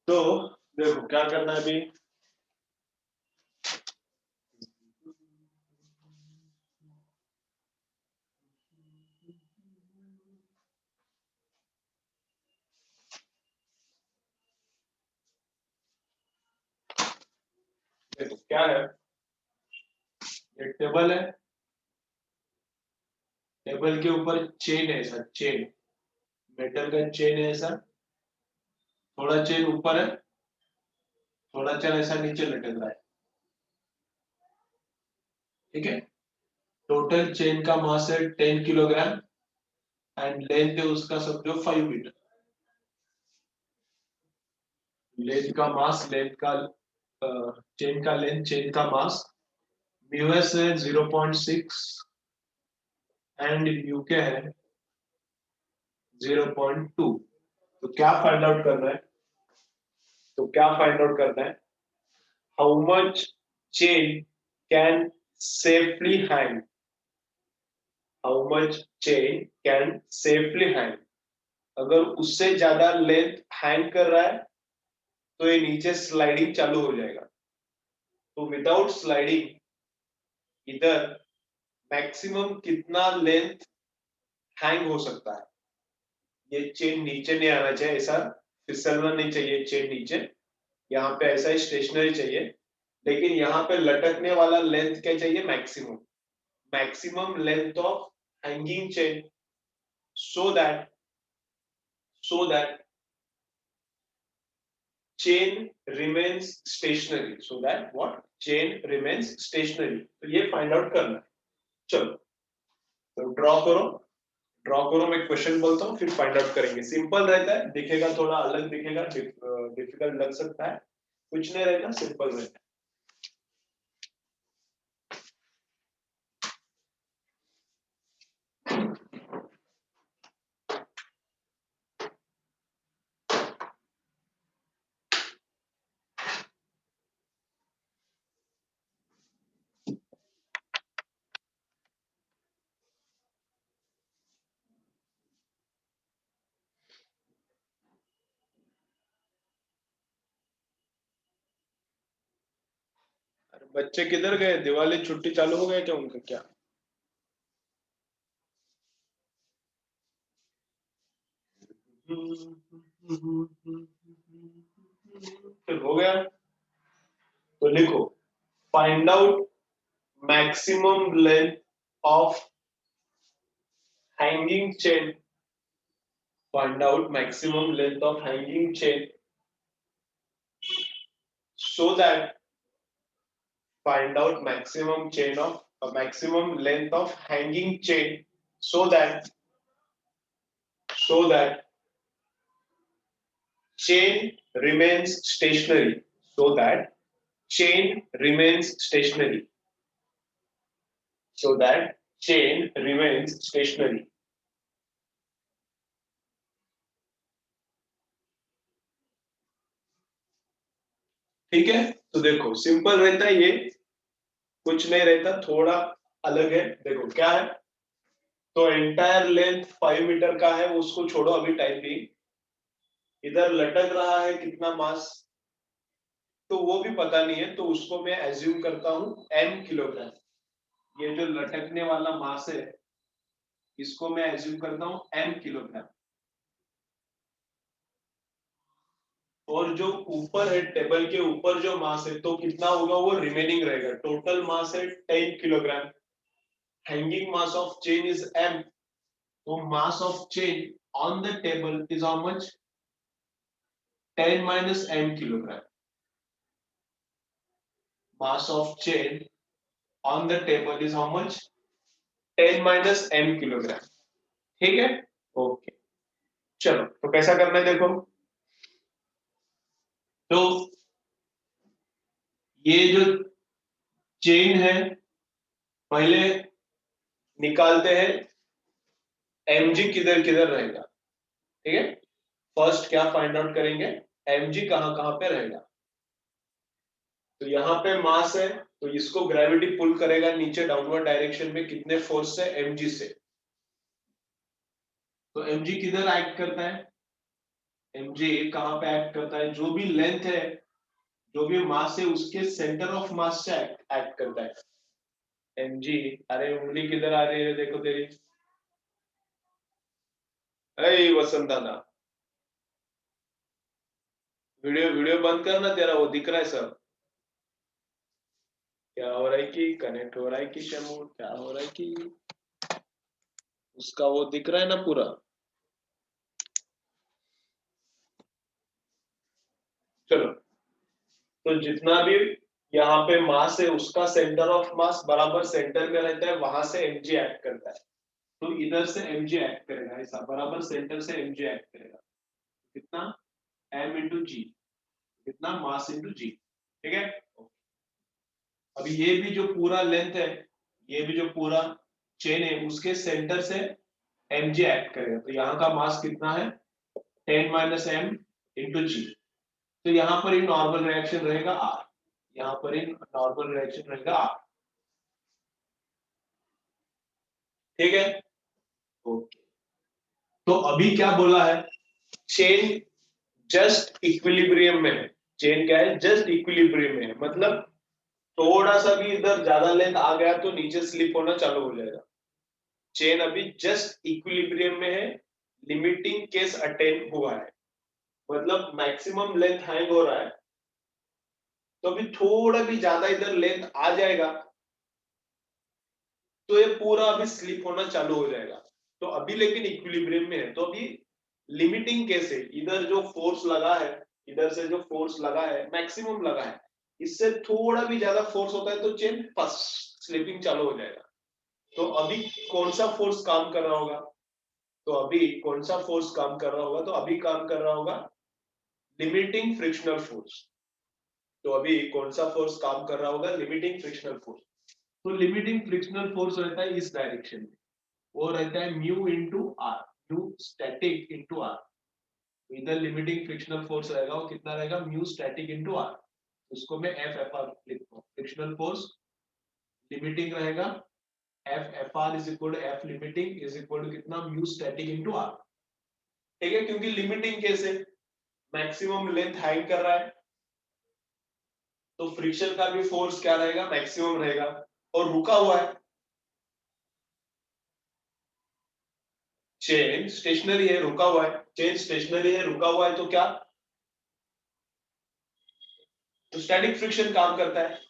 तो देखो क्या करना है अभी। देखो क्या है, एक टेबल है, टेबल के ऊपर चेन है, ऐसा चेन, मेटल का चेन है ऐसा, थोड़ा चेन ऊपर है, थोड़ा चेन ऐसा नीचे लटक रहा है। ठीक है, टोटल चेन का मास है 10 किलोग्राम एंड लेंथ है उसका समझो 5 मीटर। लेंथ का मास, लेंथ का चेन का लेंथ, चेन का मास म्यूएस है 0.6 एंड यूके है 0.2। तो क्या फाइंड आउट करना है, तो क्या फाइंड आउट करना है, how much chain can safely hang, how much chain can safely hang. अगर उससे ज्यादा लेंथ हैंग कर रहा है तो ये नीचे स्लाइडिंग चालू हो जाएगा। तो विदाउट स्लाइडिंग इधर मैक्सिमम कितना लेंथ हैंग हो सकता है। ये चेन नीचे नहीं आना चाहिए, ऐसा फिसलना नहीं चाहिए चेन नीचे, यहाँ पे ऐसा ही स्टेशनरी चाहिए। लेकिन यहाँ पे लटकने वाला लेंथ क्या चाहिए, maximum, maximum length of hanging chain so that chain remains stationary, so that what, chain remains stationary। तो ये फाइंड आउट करना है। चलो तो ड्रॉ करो, ड्रॉ करो, मैं क्वेश्चन बोलता हूँ फिर फाइंड आउट करेंगे। सिंपल रहता है, दिखेगा थोड़ा अलग दिखेगा, डिफिकल्ट लग सकता है, कुछ नहीं रहता, सिंपल रहता है। बच्चे किधर गए, दिवाली छुट्टी चालू हो गया क्या उनका, क्या? फिर हो गया तो लिखो, find out maximum length of hanging chain, find out maximum length of hanging chain so that find out maximum chain of maximum length of hanging chain so that chain remains stationary, so that chain remains stationary, so that chain remains stationary। ठीक है, तो देखो simple रहता है ये, कुछ नहीं रहता, थोड़ा अलग है। देखो क्या है, तो एंटायर लेंथ 5 मीटर का है, उसको छोड़ो अभी टाइम भी। इधर लटक रहा है कितना मास, तो वो भी पता नहीं है, तो उसको मैं एज्यूम करता हूं m किलोग्राम। ये जो लटकने वाला मास है इसको मैं एज्यूम करता हूं m किलोग्राम। और जो ऊपर है, टेबल के ऊपर जो मास है तो कितना होगा, वो रिमेनिंग रहेगा। टोटल मास है 10 kilogram, hanging mass of chain is m, तो mass of chain on the table is how much, 10 minus m kilogram. Mass of chain on the table is how much, 10 minus m kilogram. ठीक है, okay. चलो तो कैसा करना है देखो, तो ये जो चेन है पहले निकालते हैं mg किधर किधर रहेगा। ठीक है, फर्स्ट क्या फाइंड आउट करेंगे, mg कहां कहां पे रहेगा। तो यहाँ पे मास है, तो इसको ग्रेविटी पुल करेगा नीचे डाउनवर्ड डायरेक्शन में, कितने फोर्स से, mg से। तो mg किधर एक्ट करता है, mg कहाँ पे एक्ट करता है, जो भी लेंथ है, जो भी मास है, उसके सेंटर ऑफ मास से एक्ट करता है mg। अरे उंगली किधर आ रही है देखो तेरी, अरे वसंत दादा, वीडियो वीडियो बंद करना तेरा, वो दिख रहा है सब। क्या हो रहा है कि कनेक्ट हो रहा है कि शमू, क्या हो रहा है कि उसका वो दिख रहा है ना पूरा। चलो, तो जितना भी यहाँ पे मास है उसका सेंटर ऑफ मास बराबर सेंटर में रहता है, वहां से mg एक्ट करता है। तो इधर से mg एक्ट करेगा, ऐसा बराबर सेंटर से mg एक्ट करेगा। कितना, m इंटू जी, कितना मास इंटू जी। ठीक है, अभी ये भी जो पूरा लेंथ है, ये भी जो पूरा चेन है, उसके सेंटर से mg एक्ट करेगा। तो यहाँ का मास कितना है, 10 माइनस एम इंटू जी। तो यहाँ पर ही नॉर्मल रिएक्शन रहेगा R, यहाँ पर ही नॉर्मल रिएक्शन रहेगा R। ठीक है, ओके। तो अभी क्या बोला है, चेन जस्ट इक्विलिब्रियम में है। चेन क्या है, जस्ट इक्विलिब्रियम में है, मतलब थोड़ा सा भी इधर ज्यादा लेंथ आ गया तो नीचे स्लिप होना चालू हो जाएगा। चेन अभी जस्ट इक्विलिब्रियम में है, लिमिटिंग केस अटेन हुआ है, मतलब मैक्सिमम लेंथ हैंग हो रहा है। तो अभी थोड़ा भी ज्यादा इधर लेंथ आ जाएगा तो ये पूरा अभी स्लिप होना चालू हो जाएगा। तो अभी लेकिन इक्विलिब्रियम में है, तो अभी लिमिटिंग केस है, इधर जो फोर्स लगा है, इधर से जो फोर्स लगा है मैक्सिमम लगा है, इससे थोड़ा भी ज्यादा फोर्स होता है तो चेन फर्स्ट स्लिपिंग चालू हो जाएगा। तो अभी कौन सा फोर्स काम कर रहा होगा, तो अभी कौन सा फोर्स काम कर रहा होगा, तो अभी काम कर रहा होगा लिमिटिंग फ्रिक्शनल फोर्स। तो अभी कौन सा फोर्स काम कर रहा होगा, लिमिटिंग फ्रिक्शनल फोर्स। तो लिमिटिंग फ्रिक्शनल फोर्स रहता है इस डायरेक्शन में, वो रहता है mu into R, mu static into R. इधर लिमिटिंग फ्रिक्शनल फोर्स रहेगा, वो कितना रहेगा, म्यू स्टैटिक इंटू आर। उसको मैं एफ एफ आर लिखता हूँ, फ्रिक्शनल फोर्स लिमिटिंग रहेगा, F F R is equal to F limiting is equal to कितना, म्यू स्टैटिक इंटू आर। ठीक है, क्योंकि लिमिटिंग केस है, मैक्सिमम लेंथ हाइड कर रहा है, तो फ्रिक्शन का भी फोर्स क्या रहेगा, मैक्सिमम रहेगा, और रुका हुआ है। चेन स्टेशनरी है, रुका हुआ है, चेन स्टेशनरी है, रुका हुआ है, तो क्या, तो स्टैटिक फ्रिक्शन काम करता है।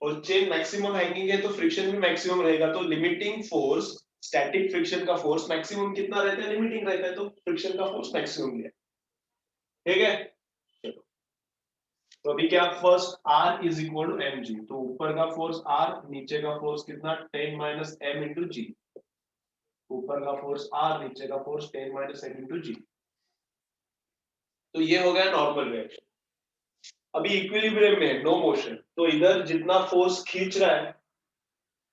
और चेन मैक्सिमम हैंगिंग है तो फ्रिक्शन भी मैक्सिमम रहेगा, तो लिमिटिंग फोर्स, स्टैटिक फ्रिक्शन का फोर्स मैक्सिमम कितना रहता है, लिमिटिंग रहता है, तो फ्रिक्शन का फोर्स मैक्सिमम है। ठीक है, तो अभी क्या, first R is equal to M G, तो ऊपर का फोर्स R, नीचे का फोर्स कितना, 10 माइनस एम इंटू जी। ऊपर का फोर्स R, नीचे का फोर्स 10 माइनस एम इंटू जी। तो ये हो गया नॉर्मल रिएक्शन। अभी इक्विलिब्रियम में है, नो मोशन, तो इधर जितना फोर्स खींच रहा है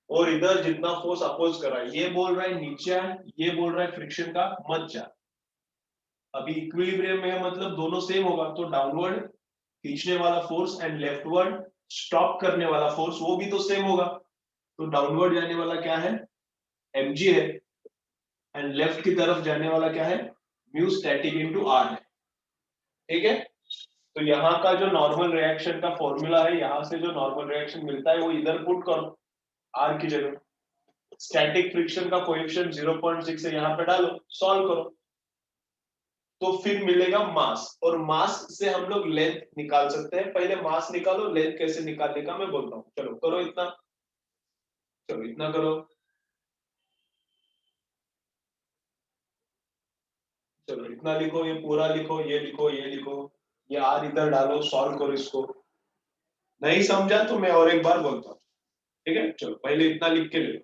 और इधर जितना फोर्स अपोज कर रहा है, ये बोल रहा है नीचे है, ये बोल रहा है फ्रिक्शन का मत जा। अभी इक्विलिब्रियम में है, मतलब दोनों सेम होगा, तो डाउनवर्ड खींचने वाला फोर्स एंड लेफ्टवर्ड स्टॉप करने वाला फोर्स वो भी तो सेम होगा। तो डाउनवर्ड जाने वाला क्या है, mg है, एंड लेफ्ट की तरफ जाने वाला क्या है, म्यू स्टैटिक इनटू r है। ठीक है, तो यहाँ का जो नॉर्मल रिएक्शन का फॉर्मूला है, यहाँ से जो नॉर्मल रिएक्शन मिलता है वो इधर पुट करो r की जगह, स्टैटिक फ्रिक्शन का कोएफिशिएंट 0.6 है, यहाँ पे डालो, सॉल्व करो, तो फिर मिलेगा मास, और मास से हम लोग लेंथ निकाल सकते हैं। पहले मास निकालो, लेंथ कैसे निकालने का मैं बोलता हूँ, चलो करो इतना, चलो इतना करो, चलो इतना लिखो, ये पूरा लिखो, ये लिखो, ये लिखो, ये आर इधर डालो, सॉल्व करो इसको। नहीं समझा तो मैं और एक बार बोलता हूँ। ठीक है, चलो पहले इतना लिख के ले लो।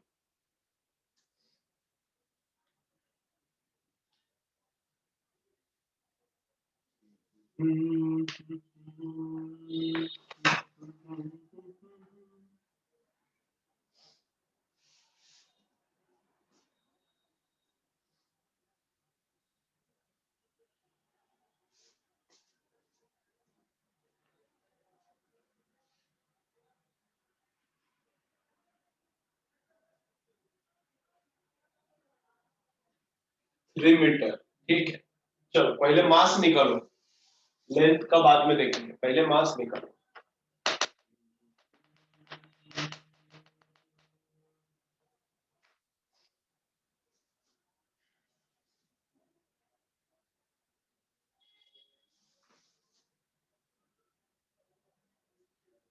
थ्री मीटर, ठीक है, चलो पहले मास निकालो। लेंथ का बाद में देखेंगे, पहले मास निकालो।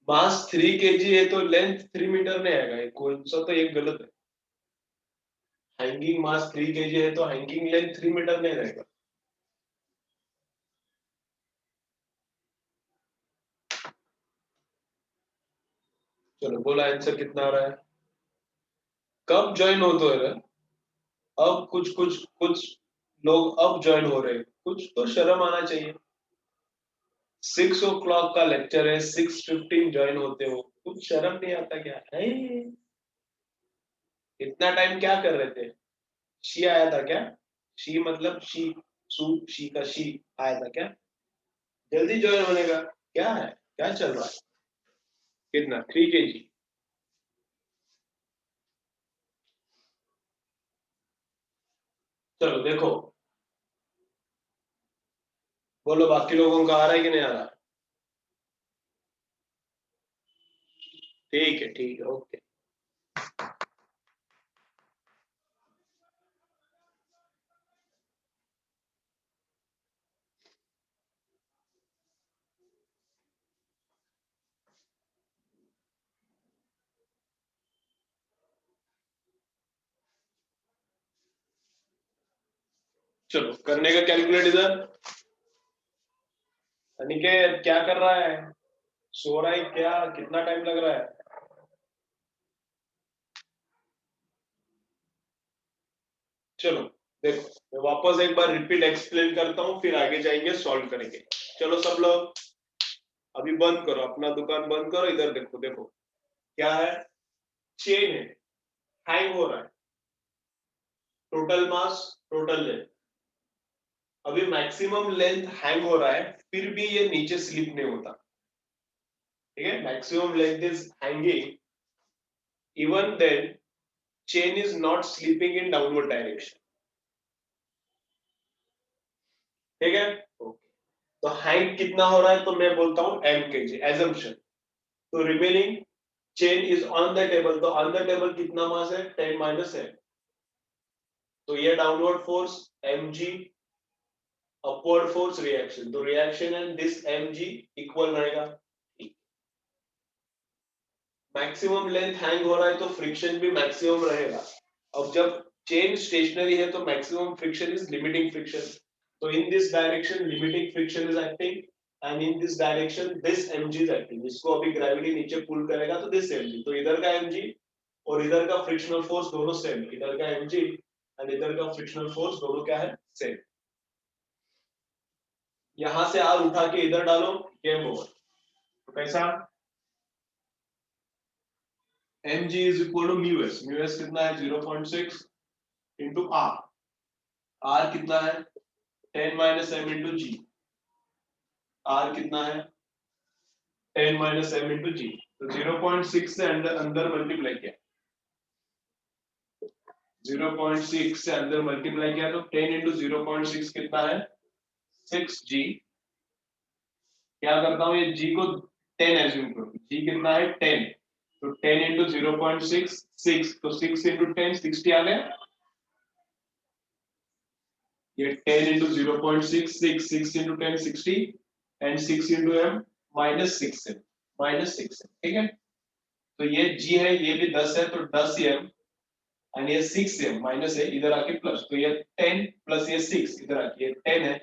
मास 3 kg है तो लेंथ 3 मीटर नहीं आएगा, ये कौन सा तो एक गलत है। हैंगिंग मास 3 kg है तो हैंगिंग लेंथ 3 मीटर नहीं रहेगा। चलो बोला, आंसर कितना आ रहा है? कब ज्वाइन होते हो? अब कुछ लोग अब ज्वाइन हो रहे हैं, कुछ तो शर्म आना चाहिए। 6 o'clock का लेक्चर है, 6:15 ज्वाइन होते हो, कुछ शर्म नहीं आता क्या है? इतना टाइम क्या कर रहे थे? शी आया था क्या? शी मतलब शी, सू शी का शी आया था क्या? जल्दी ज्वाइन होने का क्या है? क्या चल रहा है? कितना 3 kg? चलो देखो, बोलो बाकी लोगों का आ रहा है कि नहीं आ रहा? ठीक है, ओके। चलो करने का कैलकुलेट इधर। अनिकेत क्या कर रहा है? सो रहा है क्या? कितना टाइम लग रहा है? चलो देखो, मैं वापस एक बार रिपीट एक्सप्लेन करता हूँ, फिर आगे जाएंगे सॉल्व करेंगे। चलो सब लोग अभी बंद करो, अपना दुकान बंद करो, इधर देखो। देखो क्या है? चेन है, हैंग हो रहा है। Total mass, total length. अभी मैक्सिमम लेंथ हैंग हो रहा है, फिर भी ये नीचे स्लिप नहीं होता। ठीक है, maximum length is hanging, even then chain is not sleeping in downward direction. ठीक है, ओके। तो हैंग कितना हो रहा है, तो मैं बोलता हूं m kg एजम्पशन। तो remaining chain is on the table, तो ऑन द टेबल कितना मास है? 10 माइनस है। तो ये downward force mg, upward force reaction, तो reaction and this mg equal रहेगा। मैक्सिमम लेंथ हैंग हो रहा है तो फ्रिक्शन भी मैक्सिमम रहेगा। अब जब चेन स्टेशनरी है तो maximum friction is limiting friction. तो in this direction limiting friction is acting, and in this direction this mg is acting. इसको अभी ग्रेविटी नीचे पुल करेगा तो दिस mg, तो इधर का mg और इधर का फ्रिक्शनल फोर्स दोनों सेम। इधर का mg एंड इधर का फ्रिक्शनल फोर्स दोनों क्या है? सेम। यहां से आर उठा के इधर डालो, गेम ओवर। तो कैसा? mg is equal to mu S. Mu S कितना है? 0.6 इंटू आर। आर कितना है? 10 minus M into G. R कितना है? 10 माइनस एम इंटू जी। तो 0.6 से अंदर अंदर मल्टीप्लाई किया, 0.6 से अंदर मल्टीप्लाई किया तो 10 इंटू 0.6 कितना है? 6g। क्या करता हूँ, ये g को 10 एज्यूम करो। g कितना है? 10। तो 10 इंटू 0.6 6, तो 6 इंटू 10 60 आ गया। ये 10 into 0.6 6, 6 into 10 60, and 6 into m minus 6 है, माइनस 6 है। ठीक है, तो ये g है, ये भी 10 है, तो 10 m, एंड ये 6 m माइनस है, इधर आके प्लस, तो ये 10 प्लस ये 6 इधर आके, ये 10 है,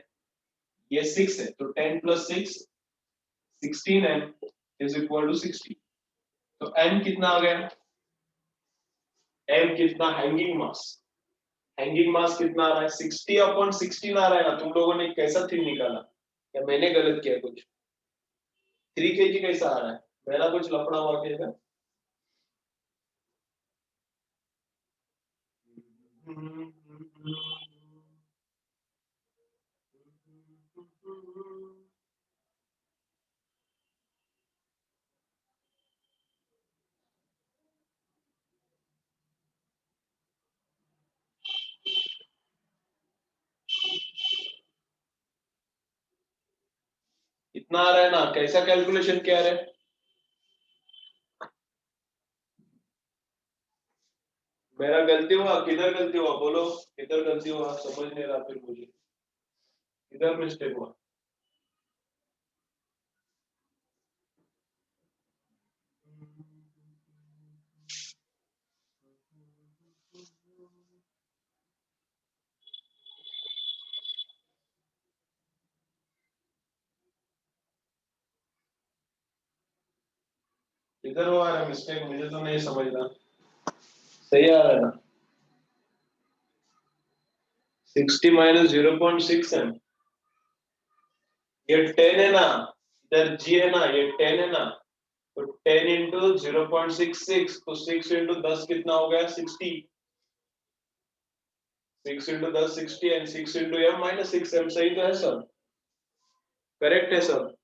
ये 6 है, तो 10 plus 6 16m is equal to 60। तो m कितना आ गया? m कितना? हैंगिंग मास। हैंगिंग मास कितना आ रहा है? 60/16 आ रहा है ना। तुम लोगों ने कैसा थ्री निकाला, या मैंने गलत किया कुछ? 3 kg कैसा आ रहा है? मेरा कुछ लफड़ा हुआ क्या? इतना आ रहा है ना, कैसा कैलकुलेशन क्या है? मेरा गलती हुआ, किधर गलती हुआ बोलो, किधर गलती हुआ, समझ नहीं रहा फिर मुझे, किधर मिस्टेक हुआ? किधर हुआ है मिस्टेक, मुझे तो नहीं समझ रहा। सही आ रहा है ना? 60 माइनस 0.6 है, ये 10 है ना, इधर जी है ना, ये 10 है ना, तो 10 इंटू 0.66, तो 6 इंटू 10 कितना हो गया? 60। 6 into 10 60 and 6 into M minus 6 M. सही तो है सर? करेक्ट है सर?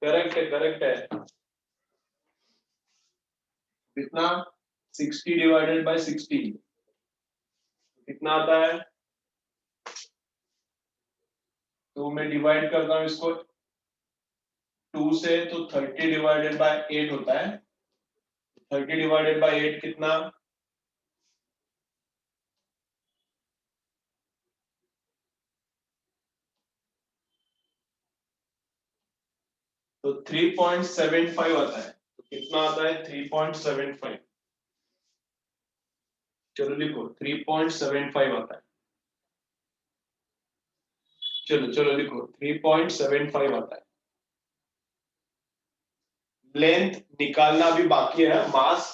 करेक्ट है, करेक्ट है। कितना? 60 डिवाइडेड बाय 60 कितना आता है? तो मैं डिवाइड करता हूँ इसको 2 से, तो 30 डिवाइडेड बाय 8 होता है। 30 डिवाइडेड बाय 8 कितना? तो 3.75 आता है। तो कितना आता है? 3.75। चलो लिखो, 3.75 आता है। चलो चलो लिखो, 3.75 आता है। लेंथ निकालना अभी बाकी है। मास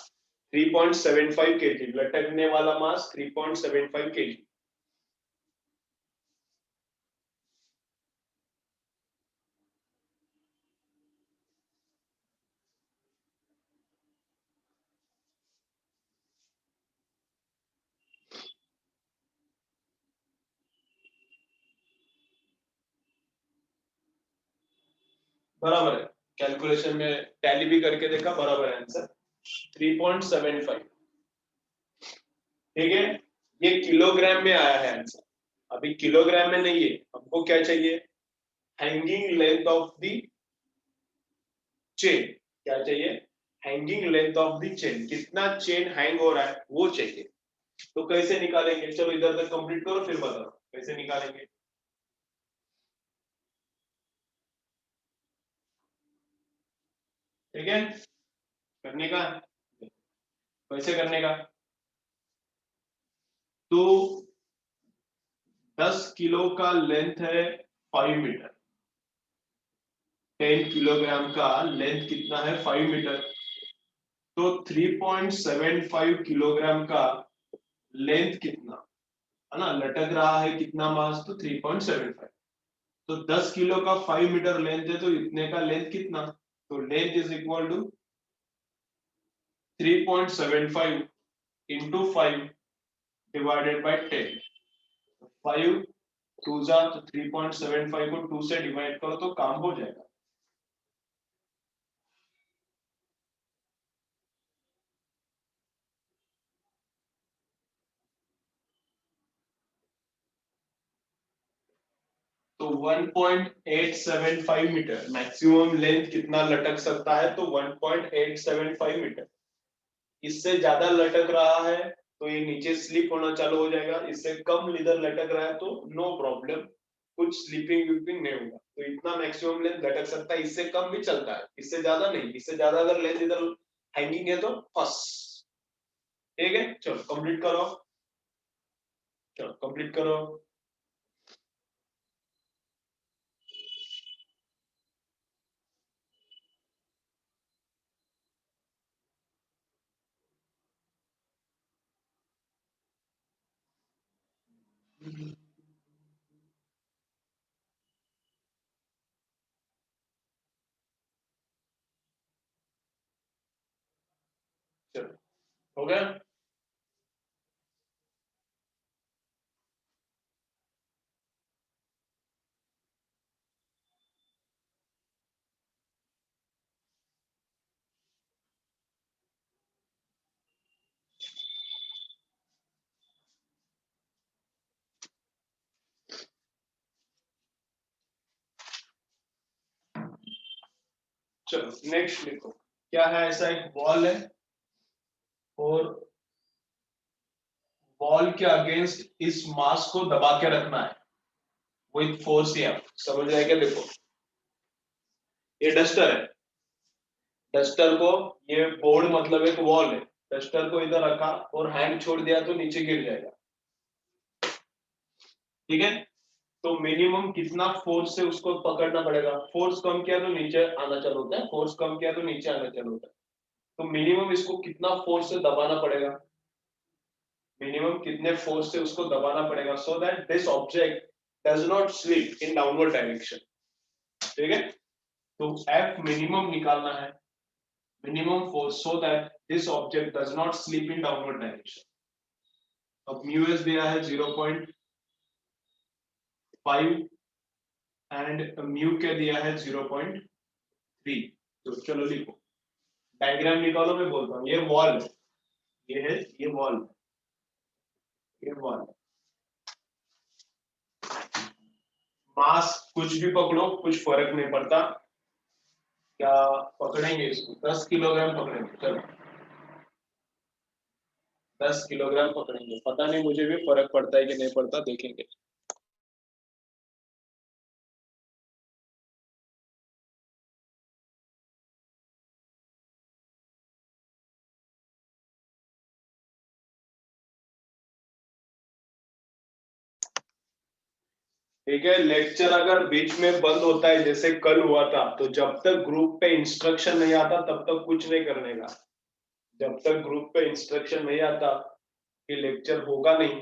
3.75 केजी, लटकने वाला मास 3.75 केजी। बराबर है, कैलकुलेशन में टैली भी करके देखा, बराबर है आंसर 3.75। ठीक है, ये किलोग्राम में आया है आंसर, अभी किलोग्राम में नहीं है। हमको क्या चाहिए? Hanging length of the chain. क्या चाहिए? Hanging length of the chain, कितना चेन हैंग हो रहा है वो चाहिए। तो कैसे निकालेंगे? चलो इधर तक कंप्लीट करो फिर बताओ कैसे निकालेंगे। ठीक है, करने का, कैसे करने का? तो 10 किलो का लेंथ है 5 मीटर, 10 किलोग्राम का लेंथ कितना है? 5 मीटर। तो 3.75 किलोग्राम का लेंथ कितना है ना, लटक रहा है कितना मास? तो 3.75। तो 10 किलो का 5 मीटर लेंथ है, तो इतने का लेंथ कितना? तो length is equal to 3.75 into 5 divided by 10। 5 टू जा, तो 3.75 को 2 से डिवाइड करो तो काम हो जाएगा। तो 1.875 मीटर मैक्सिमम लेंथ कितना लटक सकता है? तो 1.875 मीटर। इससे ज्यादा लटक रहा है तो ये नीचे स्लिप होना चालू हो जाएगा, इससे कम इधर लटक रहा है तो नो प्रॉब्लम, कुछ स्लिपिंग विपिंग नहीं होगा। तो इतना मैक्सिमम लेंथ लटक सकता है, इससे कम भी चलता है, इससे ज्यादा नहीं। इससे ज्यादा अगर लेंथ इधर हैंगिंग है तो फंस। ठीक है, चलो कंप्लीट करो, चलो कंप्लीट करो। चलो, हो गया। चलो नेक्स्ट लिखो, क्या है, ऐसा एक वॉल है और वॉल के अगेंस्ट इस मास को दबा के रखना है विथ फोर्स एफ। समझ रहे क्या? देखो ये डस्टर है, डस्टर को, ये बोर्ड मतलब एक वॉल है, डस्टर को इधर रखा और हैंड छोड़ दिया तो नीचे गिर जाएगा, ठीक है। तो मिनिमम कितना फोर्स से उसको पकड़ना पड़ेगा? फोर्स कम किया तो नीचे आना चालू होता है, फोर्स कम किया तो नीचे आना चालू होता है। तो मिनिमम इसको कितना फोर्स से दबाना पड़ेगा, मिनिमम कितने फोर्स से उसको दबाना पड़ेगा, so that this object does not slip in downward direction, ठीक है। तो एफ मिनिमम निकालना है, minimum force, so that this object does not slip in downward direction. अब म्यू एस दिया है 0.5 एंड म्यू के दिया है 0.3। तो चलो लिखो, डायग्राम निकालो, मैं बोलता हूँ। ये वॉल है, ये है, ये वॉल, ये वॉल, मास कुछ भी पकड़ो कुछ फर्क नहीं पड़ता। क्या पकड़ेंगे इसको? 10 किलोग्राम पकड़ेंगे, चलो 10 किलोग्राम पकड़ेंगे, पता नहीं, मुझे भी फर्क पड़ता है कि नहीं पड़ता, देखेंगे। ठीक है, लेक्चर अगर बीच में बंद होता है जैसे कल हुआ था, तो जब तक ग्रुप पे इंस्ट्रक्शन नहीं आता तब तक कुछ नहीं करने का। जब तक ग्रुप पे इंस्ट्रक्शन नहीं आता कि लेक्चर होगा नहीं,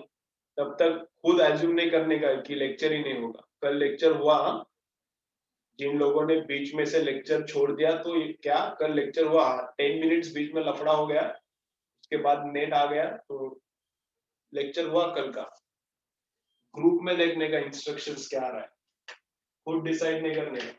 तब तक खुद एज्यूम नहीं करने का कि लेक्चर ही नहीं होगा। कल लेक्चर हुआ, जिन लोगों ने बीच में से लेक्चर छोड़ दिया तो क्या कल लेक्चर हुआ, 10 मिनट्स बीच में लफड़ा हो गया, उसके बाद नेट आ गया, तो लेक्चर हुआ कल का। ग्रुप में देखने का इंस्ट्रक्शंस क्या आ रहा है, खुद डिसाइड नहीं करने का।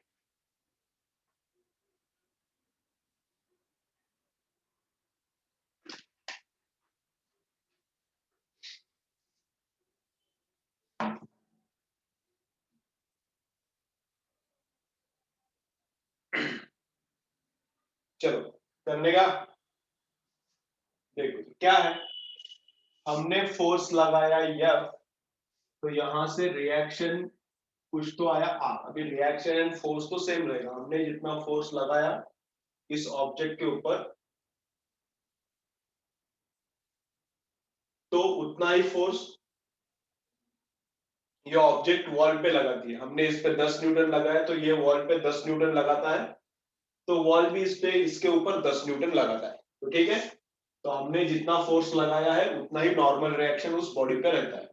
चलो करने का, देखो क्या है, हमने फोर्स लगाया F, तो यहां से रिएक्शन कुछ तो आया आ। अभी रिएक्शन एंड फोर्स तो सेम रहेगा, हमने जितना फोर्स लगाया इस ऑब्जेक्ट के ऊपर तो उतना ही फोर्स ये ऑब्जेक्ट वॉल पे लगाती है। हमने इस पे 10 न्यूटन लगाया तो ये वॉल पे 10 न्यूटन लगाता है, तो वॉल भी इस पे इसके ऊपर 10 न्यूटन लगाता है। तो ठीक है, तो हमने जितना फोर्स लगाया है उतना ही नॉर्मल रिएक्शन उस बॉडी पे रहता है,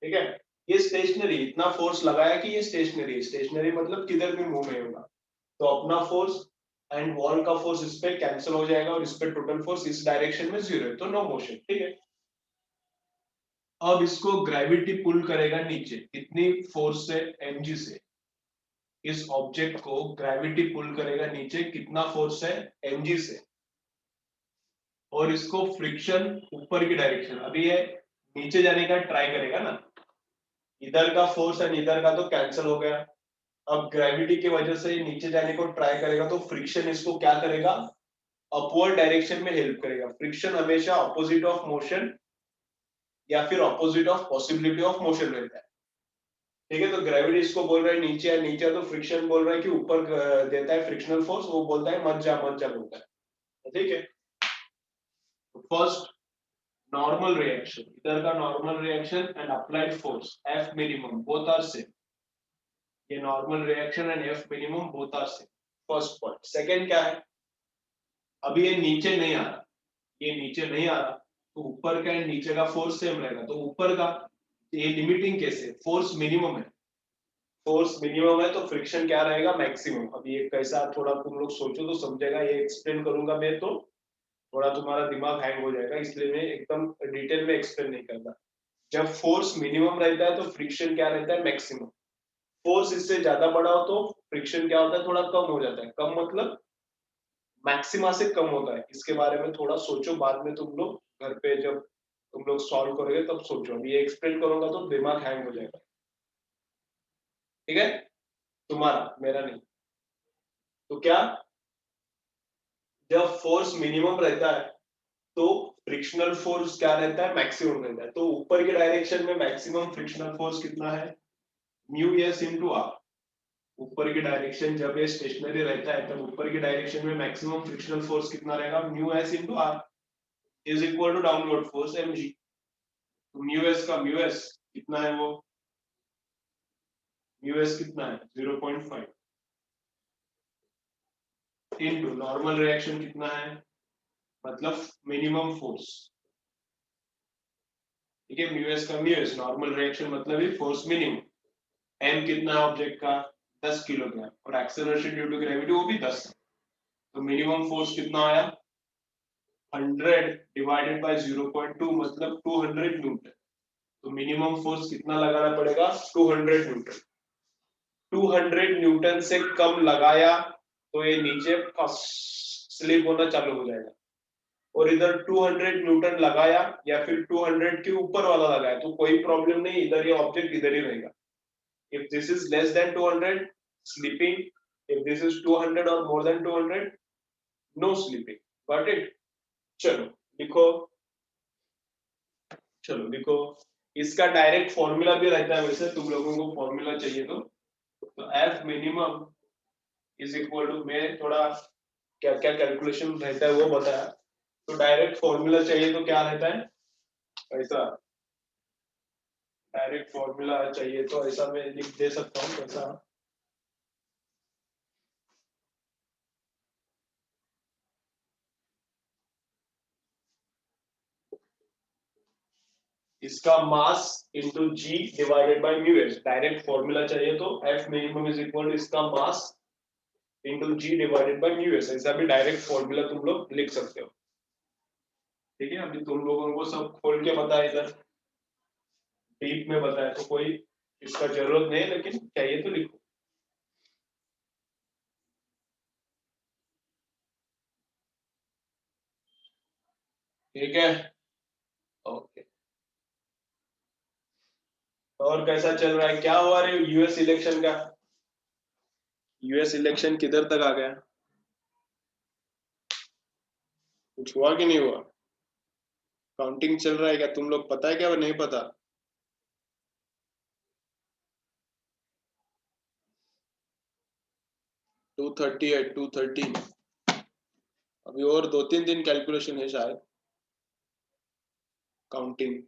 ठीक है। ये स्टेशनरी, इतना फोर्स लगाया कि ये स्टेशनरी, स्टेशनरी मतलब किधर भी मूव नहीं होगा, तो अपना फोर्स एंड वॉल का फोर्स इस पे कैंसिल हो जाएगा और इस पे टोटल फोर्स इस डायरेक्शन में 0 है, तो नो मोशन, ठीक है। अब इसको ग्रेविटी पुल करेगा नीचे, कितनी फोर्स से? mg से। इस ऑब्जेक्ट को ग्रेविटी पुल करेगा नीचे, कितना फोर्स है? mg से। और इसको फ्रिक्शन ऊपर की डायरेक्शन, अभी ये नीचे जाने का ट्राई करेगा ना, इधर का फोर्स एंड इधर का तो कैंसिल हो गया। अब ग्रेविटी की वजह से नीचे जाने को ट्राई करेगा, तो फ्रिक्शन इसको क्या करेगा? अपवर्ड डायरेक्शन में हेल्प करेगा। फ्रिक्शन हमेशा ऑपोजिट ऑफ मोशन या फिर opposite of possibility of motion रहता है, ठीक है। तो ग्रेविटी इसको बोल रहा है नीचे है, नीचे, तो फ्रिक्शन बोल रहा है कि ऊपर देता है फ्रिक्शनल फोर्स, वो बोलता है मत जा बोलता है, ठीक है। फर्स्ट नॉर्मल रिएक्शन, इधर का normal reaction and applied force F minimum both are same. ये normal reaction and F minimum both are same, first point. Second क्या है, अभी ये नीचे नहीं आ रहा, ये नीचे नहीं आ रहा, तो ऊपर का एंड नीचे का फोर्स सेम रहेगा, तो ऊपर का ये लिमिटिंग कैसे? फोर्स मिनिमम है, फोर्स मिनिमम है तो फ्रिक्शन क्या रहेगा? मैक्सिमम। अब ये कैसा, थोड़ा तुम लोग सोचो तो समझेगा, ये एक्सप्लेन करूंगा मैं तो थोड़ा तुम्हारा दिमाग हैंग हो जाएगा, इसलिए मैं एकदम डिटेल में एक्सप्लेन नहीं करता। जब फोर्स मिनिमम रहता है तो फ्रिक्शन क्या रहता है? मैक्सिमम। फोर्स इससे ज्यादा बड़ा हो तो फ्रिक्शन क्या होता है? थोड़ा कम हो जाता है। कम मतलब मैक्सिमा से कम होता है। इसके बारे में थोड़ा सोचो, बाद में तुम लोग घर पे जब तुम लोग सॉल्व करोगे तब सोचो, अभी ये एक्सप्लेन करूंगा तो दिमाग हैंग हो जाएगा, ठीक है, तुम्हारा, मेरा नहीं। तो क्या जब फोर्स मिनिमम रहता है तो फ्रिक्शनल फोर्स क्या रहता है, मैक्सिमम रहता है। तो ऊपर के डायरेक्शन में मैक्सिमम फ्रिक्शनल फोर्स कितना है, म्यू एस इंटू आर। ऊपर की डायरेक्शन जब ये स्टेशनरी रहता है तब ऊपर की डायरेक्शन में मैक्सिमम फ्रिक्शनल फोर्स कितना रहेगा, mu S into R is equal to downward force M G. तो म्यू एस का म्यू एस कितना है, वो म्यू एस कितना है 0.5 इंटू नॉर्मल रिएक्शन कितना है, मतलब मिनिमम फोर्स। ठीक है, म्यू एस का म्यू एस, नॉर्मल रिएक्शन मतलब ही फोर्स मिनिमम। एम कितना है ऑब्जेक्ट का, 10 किलोग्राम, और एक्सेलरेशन ड्यू टू ग्रेविटी वो भी 10। तो मिनिमम फोर्स कितना आया, 100 डिवाइडेड बाय 0.2 मतलब 200 न्यूटन। तो मिनिमम फोर्स कितना लगाना पड़ेगा, 200 न्यूटन। 200 न्यूटन से कम लगाया तो ये नीचे स्लिप होना चालू हो जाएगा, और इधर 200 न्यूटन लगाया या फिर 200 के ऊपर वाला लगाया तो कोई प्रॉब्लम नहीं, इधर ये ऑब्जेक्ट इधर ही रहेगा। If this is less than 200, sleeping. If this is 200 or more than 200, no sleeping. Got it? चलो लिखो, चलो लिखो। इसका डायरेक्ट फॉर्मूला भी रहता है, वैसे तुम लोगों को फॉर्मूला चाहिए तो F minimum is equal to, मैं थोड़ा क्या क्या कैलकुलेशन रहता है वो बताया। तो डायरेक्ट फॉर्मूला चाहिए तो क्या रहता है, ऐसा डायरेक्ट फॉर्मूला चाहिए तो ऐसा मैं लिख दे सकता हूँ कैसा। इसका mass into g divided by mu s, direct formula चाहिए तो F minimum is equal to इसका mass into g divided by mu s, ऐसा भी डायरेक्ट फॉर्मूला तुम लोग लिख सकते हो। ठीक है, अभी तुम लोगों को सब खोल के बताया, इधर डीप में बताया, तो कोई इसका जरूरत नहीं है, लेकिन चाहिए तो लिखो। ठीक है, ओके। और कैसा चल रहा है, क्या हुआ रे यूएस इलेक्शन का, यूएस इलेक्शन किधर तक आ गया, कुछ हुआ कि नहीं हुआ, काउंटिंग चल रहा है क्या, तुम लोग पता है क्या, नहीं पता। 238 213, अभी और 2-3 दिन कैलकुलेशन है शायद, काउंटिंग।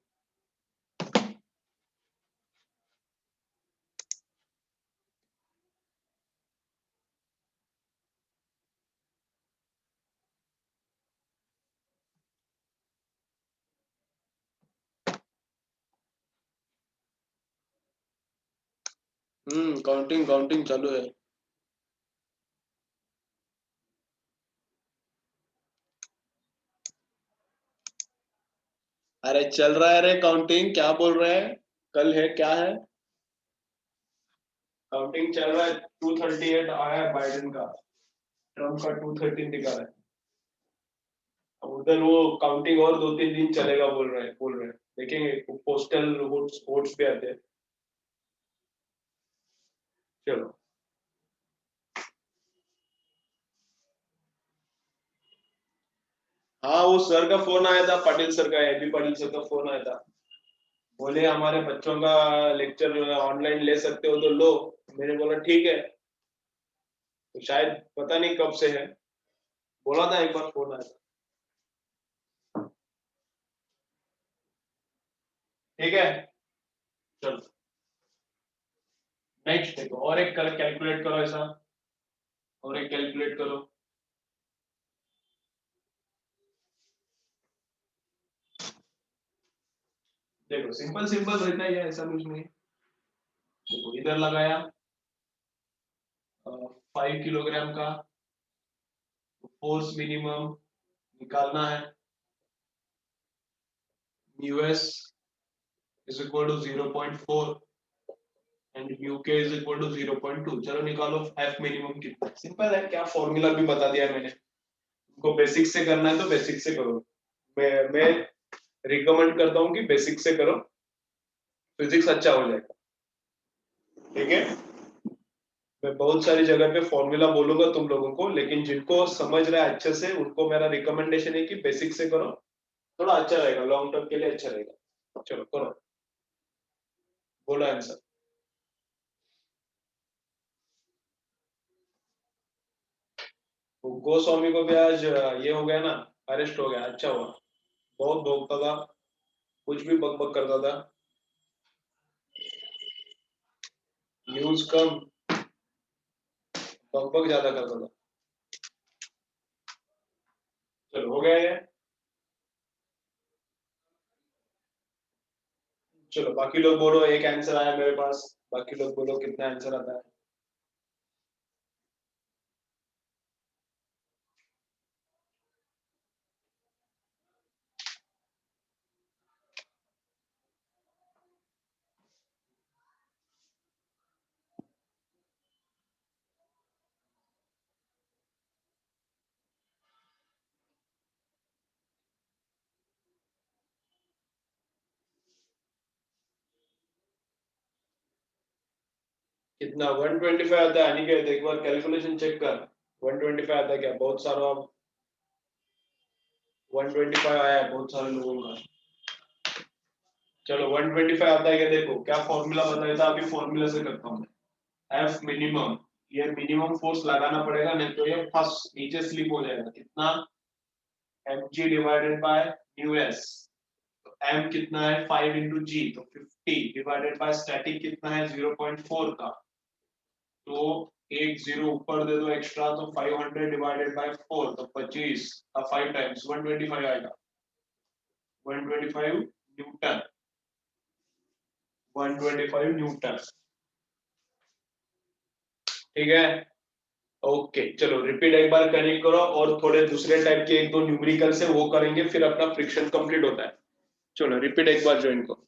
काउंटिंग काउंटिंग चालू है। अरे चल रहा है रे काउंटिंग, क्या बोल रहे हैं, कल है क्या है, काउंटिंग चल रहा है। 238 आया है बाइडेन का, ट्रम्प का 213 दिखा रहा है। अब उधर वो काउंटिंग और 2-3 दिन चलेगा बोल रहे हैं, देखेंगे पोस्टल वोट्स भी आते हैं। चलो, हाँ वो सर का फोन आया था, पाटिल सर का, एबी पाटिल सर का फोन आया था। बोले हमारे बच्चों का लेक्चर ऑनलाइन ले सकते हो तो लो। मैंने बोला ठीक है, तो शायद पता नहीं कब से है, बोला था एक बार फोन आया था। ठीक है, चलो नेक्स्ट देखो, और एक कैलकुलेट करो ऐसा, और एक कैलकुलेट करो। देखो सिंपल सिंपल रहता है, ऐसा कुछ नहीं। देखो इधर लगाया 5 किलोग्राम का, फोर्स मिनिमम निकालना है, US is equal to 0.4 and UK is equal to 0.2। चलो निकालो एफ मिनिमम कितना, सिंपल है, क्या फॉर्मूला भी बता दिया मैंने। तुमको बेसिक से करना है तो बेसिक से करो, मैं रिकमेंड करता हूँ कि बेसिक से करो, फिजिक्स अच्छा हो जाएगा। ठीक है, मैं बहुत सारी जगह पे फॉर्मूला बोलूंगा तुम लोगों को, लेकिन जिनको समझ रहा है अच्छे से उनको मेरा रिकमेंडेशन है कि बेसिक से करो, थोड़ा अच्छा रहेगा, लॉन्ग टर्म के लिए अच्छा रहेगा। चलो करो, बोलो आंसर। गोस्वामी को भी आज ये हो गया ना, अरेस्ट हो गया, अच्छा हुआ। बहुत भोगता था, कुछ भी बक बक करता था, न्यूज कम, बक बक ज्यादा करता था। चलो हो गया ये। चलो बाकी लोग बोलो, एक आंसर आया मेरे पास, बाकी लोग बोलो कितना आंसर आता है। कितना 125 आता है अनिकेत, एक बार कैलकुलेशन चेक कर। 125 आता है क्या? बहुत सारा 125 आया है बहुत सारे लोगों का। चलो 125 आता है क्या देखो, क्या फॉर्मूला बताया था, अभी फॉर्मूला से करता हूँ। एफ मिनिमम, ये मिनिमम फोर्स लगाना पड़ेगा, नहीं तो ये फर्स्ट नीचे स्लिप हो जाएगा। कितना? M G divided by mu S. M कितना है 5 इंटू जी, तो 50 डिवाइडेड बाय स्टैटिक कितना है 0.4 का, तो एक जीरो ऊपर दे दो एक्स्ट्रा, तो 500 डिवाइडेड बाय 4, तो 25 का 5 टाइम्स 125 आएगा। 125 न्यूटन, 125 न्यूटन। ठीक है, ओके चलो रिपीट एक बार कनेक्ट करो, और थोड़े दूसरे टाइप के एक दो न्यूमेरिकल से वो करेंगे, फिर अपना फ्रिक्शन कंप्लीट होता है। चलो रिपीट एक बार ज्वाइन करो।